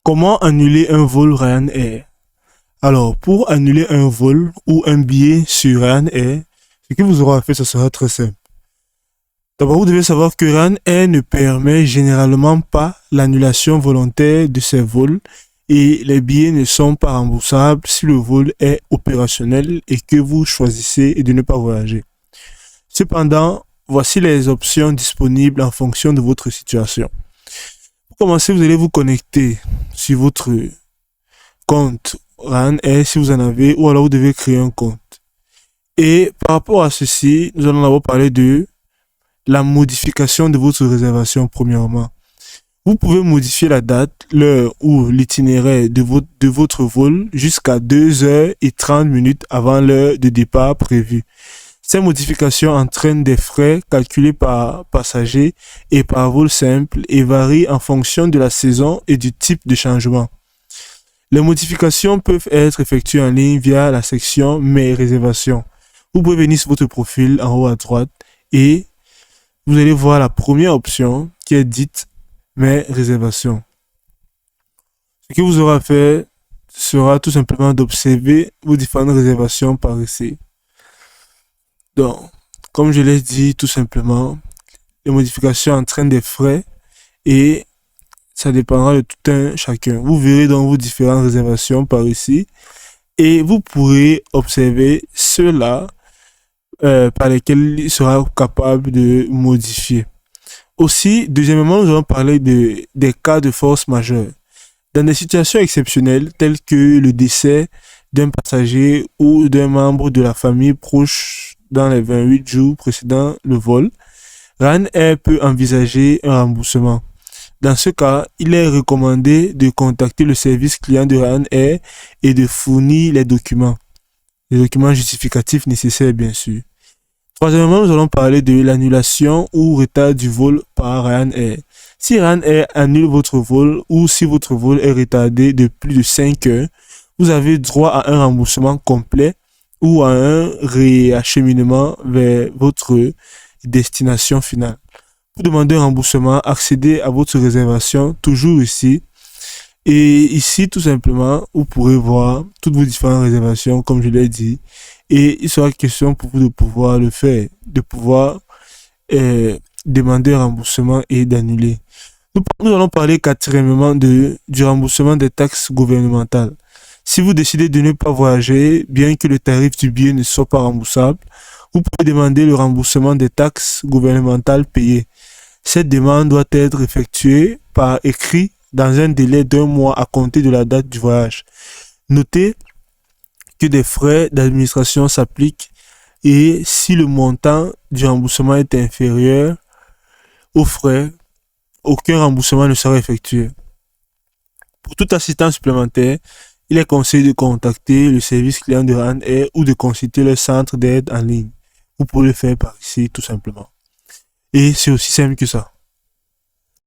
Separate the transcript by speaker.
Speaker 1: Comment annuler un vol Ryanair? Alors, pour annuler un vol ou un billet sur Ryanair, ce que vous aurez à faire, ce sera très simple. D'abord, vous devez savoir que Ryanair ne permet généralement pas l'annulation volontaire de ses vols et les billets ne sont pas remboursables si le vol est opérationnel et que vous choisissez de ne pas voyager. Cependant, voici les options disponibles en fonction de votre situation. Pour commencer, vous allez vous connecter sur votre compte Ryanair si vous en avez, ou alors vous devez créer un compte. Et par rapport à ceci, nous allons d'abord parler de la modification de votre réservation premièrement. Vous pouvez modifier la date, l'heure ou l'itinéraire de votre vol jusqu'à 2h30 avant l'heure de départ prévue. Ces modifications entraînent des frais calculés par passager et par vol simple et varient en fonction de la saison et du type de changement. Les modifications peuvent être effectuées en ligne via la section Mes réservations. Vous pouvez venir sur votre profil en haut à droite et vous allez voir la première option qui est dite Mes réservations. Ce que vous aurez à faire sera tout simplement d'observer vos différentes réservations par ici. Donc, comme je l'ai dit tout simplement, les modifications entraînent des frais et ça dépendra de tout un chacun. Vous verrez dans vos différentes réservations par ici et vous pourrez observer ceux-là par lesquels il sera capable de modifier. Aussi, deuxièmement, nous allons parler des cas de force majeure. Dans des situations exceptionnelles telles que le décès d'un passager ou d'un membre de la famille proche dans les 28 jours précédant le vol, Ryanair peut envisager un remboursement. Dans ce cas, il est recommandé de contacter le service client de Ryanair et de fournir les documents justificatifs nécessaires bien sûr. Troisièmement, nous allons parler de l'annulation ou retard du vol par Ryanair. Si Ryanair annule votre vol ou si votre vol est retardé de plus de 5 heures, vous avez droit à un remboursement complet ou à un réacheminement vers votre destination finale. Pour demander un remboursement, accédez à votre réservation, toujours ici. Et ici, tout simplement, vous pourrez voir toutes vos différentes réservations, comme je l'ai dit. Et il sera question pour vous de pouvoir le faire, de pouvoir demander un remboursement et d'annuler. Nous allons parler quatrièmement du remboursement des taxes gouvernementales. Si vous décidez de ne pas voyager, bien que le tarif du billet ne soit pas remboursable, vous pouvez demander le remboursement des taxes gouvernementales payées. Cette demande doit être effectuée par écrit dans un délai d'1 mois à compter de la date du voyage. Notez que des frais d'administration s'appliquent et si le montant du remboursement est inférieur aux frais, aucun remboursement ne sera effectué. Pour toute assistance supplémentaire, il est conseillé de contacter le service client de Ryanair ou de consulter le centre d'aide en ligne. Vous pouvez le faire par ici tout simplement. Et c'est aussi simple que ça.